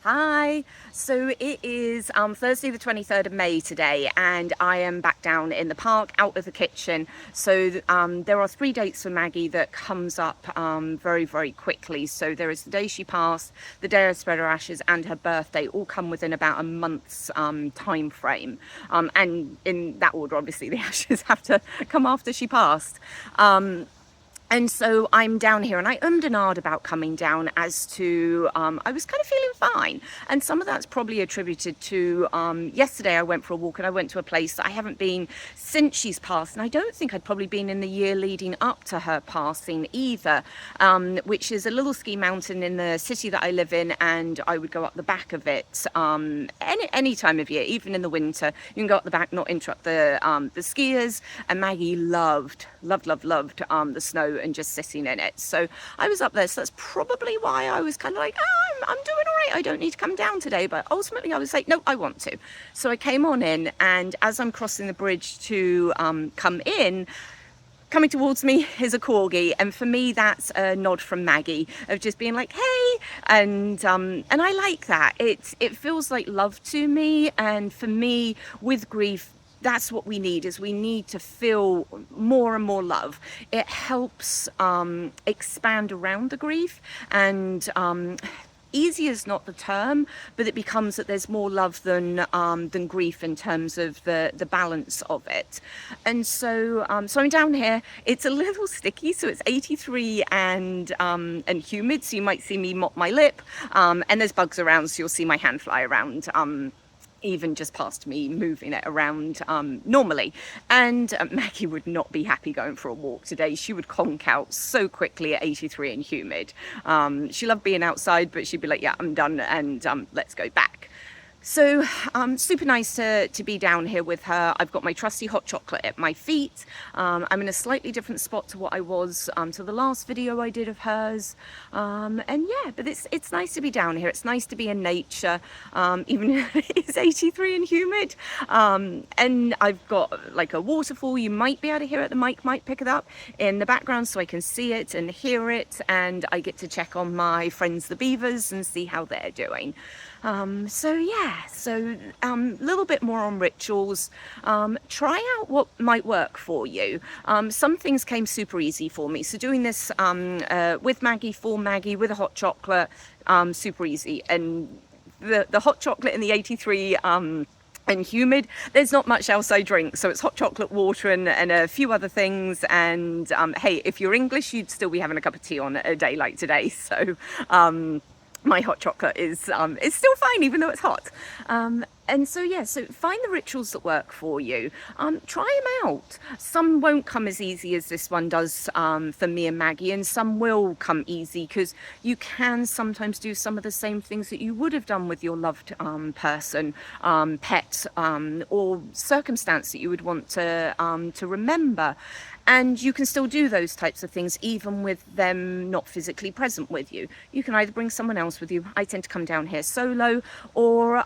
Hi, so it is Thursday the 23rd of May today, and I am back down in the park out of the kitchen. So there are 3 dates for Maggie that comes up very quickly. So there is the day she passed, the day I spread her ashes, and her birthday, all come within about a month's time frame. And in that order, obviously the ashes have to come after she passed. And so I'm down here, and I ummed and ahed about coming down as to, I was kind of feeling fine. And some of that's probably attributed to, yesterday I went for a walk and I went to a place that I haven't been since she's passed. And I don't think I'd probably been in the year leading up to her passing either, which is a little ski mountain in the city that I live in. And I would go up the back of it any time of year, even in the winter. You can go up the back, not interrupt the skiers. And Maggie loved the snow and just sitting in it. So I was up there, so that's probably why I was kind of like, oh, I'm doing all right, I don't need to come down today. But ultimately I was like, no, I want to. So I came on in, and as I'm crossing the bridge to come in, coming towards me is a corgi, and for me that's a nod from Maggie of just being like, hey, and I like that. It feels like love to me, and for me with grief, that's what we need, is we need to feel more and more love. It helps expand around the grief, and easy is not the term, but it becomes that there's more love than grief in terms of the balance of it. And so so I'm down here. It's a little sticky, so it's 83 and humid, so you might see me mop my lip, and there's bugs around, so you'll see my hand fly around, even just past me, moving it around normally. And Maggie would not be happy going for a walk today. She would conk out so quickly at 83 and humid. She loved being outside, but she'd be like, yeah, I'm done, and let's go back. So super nice to be down here with her. I've got my trusty hot chocolate at my feet. I'm in a slightly different spot to what I was to the last video I did of hers. And yeah, but it's nice to be down here. It's nice to be in nature, even if it's 83 and humid. And I've got like a waterfall. You might be able to hear it. The mic might pick it up in the background, so I can see it and hear it. And I get to check on my friends the beavers and see how they're doing. So yeah, so a little bit more on rituals. Try out what might work for you. Some things came super easy for me. So doing this with Maggie, for Maggie, with a hot chocolate, super easy. And the hot chocolate in the 83 and humid, there's not much else I drink, so it's hot chocolate, water, and a few other things. And hey, if you're English, you'd still be having a cup of tea on a day like today. So my hot chocolate is still fine, even though it's hot. And so yeah, so find the rituals that work for you. Try them out. Some won't come as easy as this one does for me and Maggie, and some will come easy, because you can sometimes do some of the same things that you would have done with your loved person, pet, or circumstance that you would want to remember. And you can still do those types of things even with them not physically present with you. You can either bring someone else with you. I tend to come down here solo, or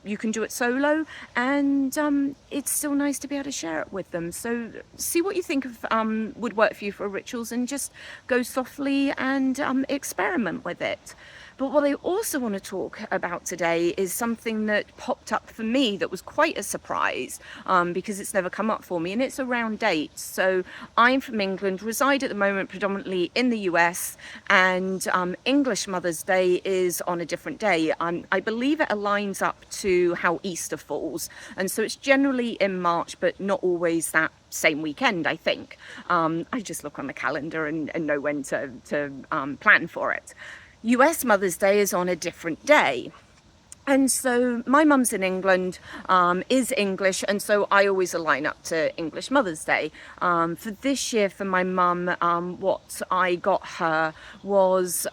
you can do it solo, and it's still nice to be able to share it with them. So see what you think of would work for you for rituals, and just go softly and experiment with it. But what I also want to talk about today is something that popped up for me that was quite a surprise, because it's never come up for me, and it's around dates. So I'm from England, reside at the moment predominantly in the US, and English Mother's Day is on a different day. I believe it aligns up to how Easter falls, and so it's generally in March, but not always that same weekend, I think. I just look on the calendar and know when to plan for it. US Mother's Day is on a different day. And so my mum's in England, is English, and so I always align up to English Mother's Day. For this year, for my mum, what I got her was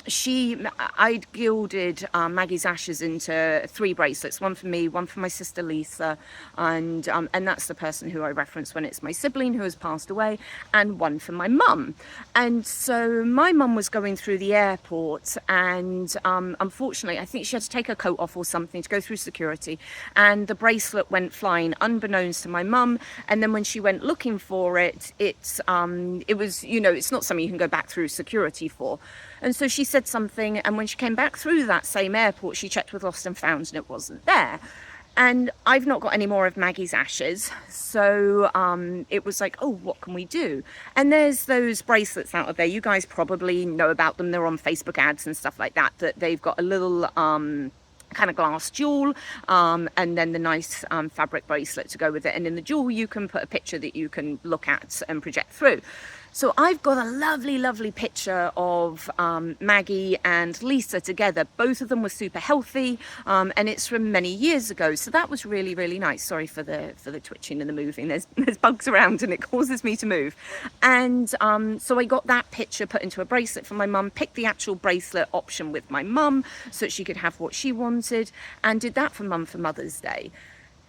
I'd gilded Maggie's ashes into 3 bracelets, one for me, one for my sister Lisa, and that's the person who I reference when it's my sibling who has passed away, and one for my mum. And so my mum was going through the airport, and unfortunately I think she had to take her coat off or something to go through security, and the bracelet went flying unbeknownst to my mum. And then when she went looking for it, it was, you know, it's not something you can go back through security for. And so she said something, and when she came back through that same airport, she checked with Lost and Found and it wasn't there. And I've not got any more of Maggie's ashes, so it was like, oh, what can we do? And there's those bracelets out there. You guys probably know about them. They're on Facebook ads and stuff like that, that they've got a little kind of glass jewel, and then the nice fabric bracelet to go with it. And in the jewel, you can put a picture that you can look at and project through. So I've got a lovely, lovely picture of Maggie and Lisa together. Both of them were super healthy, and it's from many years ago. So that was really, really nice. Sorry for the twitching and the moving. There's bugs around and it causes me to move. And so I got that picture put into a bracelet for my mum, picked the actual bracelet option with my mum so that she could have what she wanted, and did that for Mum for Mother's Day.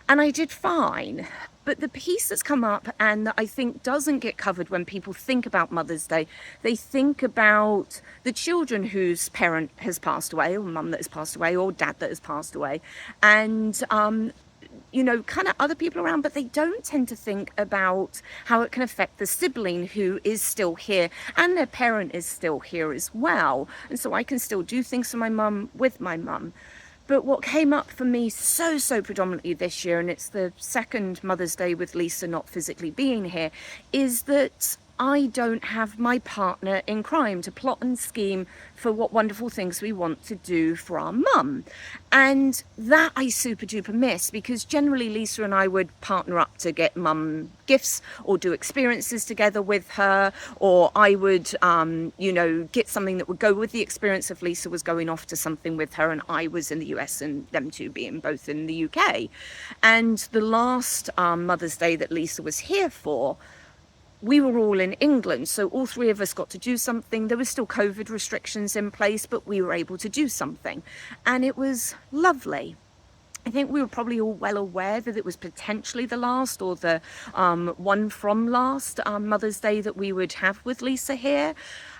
And I did fine. But the piece that's come up and that I think doesn't get covered when people think about Mother's Day, they think about the children whose parent has passed away, or mum that has passed away, or dad that has passed away, and you know, kind of other people around, but they don't tend to think about how it can affect the sibling who is still here, and their parent is still here as well. And so I can still do things for my mum with my mum. But what came up for me so predominantly this year, and it's the second Mother's Day with Lisa not physically being here, is that I don't have my partner in crime to plot and scheme for what wonderful things we want to do for our mum. And that I super duper miss, because generally Lisa and I would partner up to get mum gifts or do experiences together with her, or I would you know, get something that would go with the experience if Lisa was going off to something with her and I was in the US, and them two being both in the UK. And the last Mother's Day that Lisa was here for, we were all in England, so all three of us got to do something. There were still COVID restrictions in place, but we were able to do something, and it was lovely. I think we were probably all well aware that it was potentially the last, or the one from last Mother's Day that we would have with Lisa here.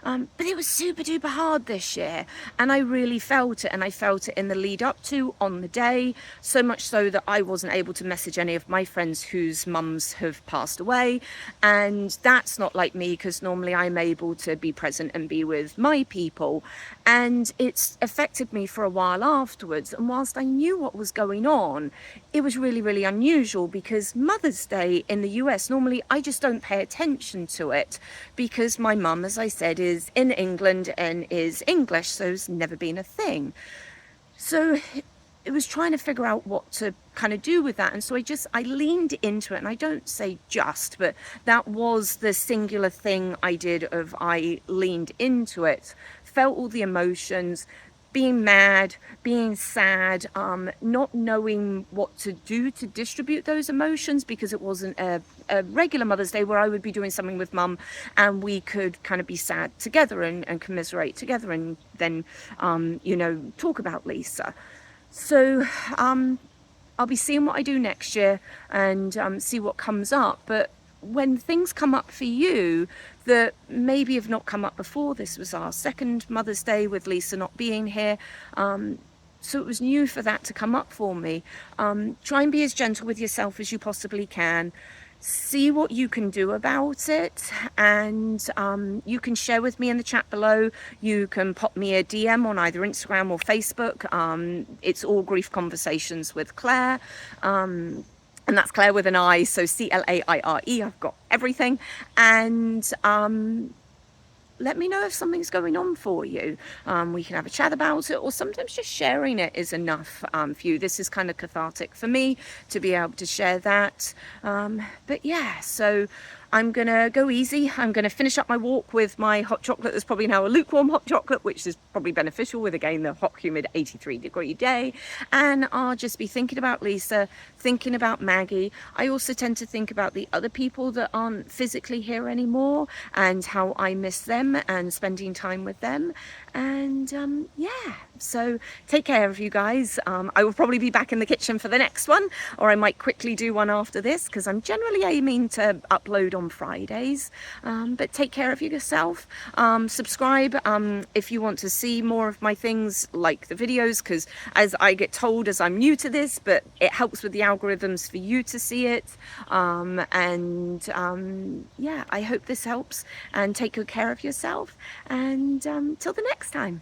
But it was super duper hard this year, and I really felt it, and I felt it in the lead up to, on the day, so much so that I wasn't able to message any of my friends whose mums have passed away. And that's not like me, because normally I'm able to be present and be with my people, and it's affected me for a while afterwards. And whilst I knew what was going on, it was really, really unusual, because Mother's Day in the US, normally I just don't pay attention to it, because my mum, as I said, is in England and is English, so it's never been a thing. So it was trying to figure out what to kind of do with that. And so I leaned into it, and I don't say just, but that was the singular thing I did. Of I leaned into it, felt all the emotions, being mad, being sad, not knowing what to do to distribute those emotions, because it wasn't a regular Mother's Day where I would be doing something with mum and we could kind of be sad together and commiserate together, and then you know, talk about Lisa. So I'll be seeing what I do next year and see what comes up. But when things come up for you that maybe have not come up before, this was our second Mother's Day with Lisa not being here, so it was new for that to come up for me. Try and be as gentle with yourself as you possibly can. See what you can do about it, and you can share with me in the chat below. You can pop me a DM on either Instagram or Facebook. It's all Grief Conversations with Claire. And that's Claire with an I, so Claire. I've got everything. And let me know if something's going on for you. We can have a chat about it, or sometimes just sharing it is enough for you. This is kind of cathartic for me to be able to share that. But yeah, so I'm gonna go easy. I'm gonna finish up my walk with my hot chocolate. That's probably now a lukewarm hot chocolate, which is probably beneficial with, again, the hot, humid 83-degree day. And I'll just be thinking about Lisa, thinking about Maggie. I also tend to think about the other people that aren't physically here anymore, and how I miss them and spending time with them. And yeah, so take care of you guys. I will probably be back in the kitchen for the next one, or I might quickly do one after this, because I'm generally aiming to upload on on Fridays. But take care of yourself. Subscribe if you want to see more of my things, like the videos, because as I get told as I'm new to this, but it helps with the algorithms for you to see it. Yeah, I hope this helps, and take good care of yourself, and till the next time.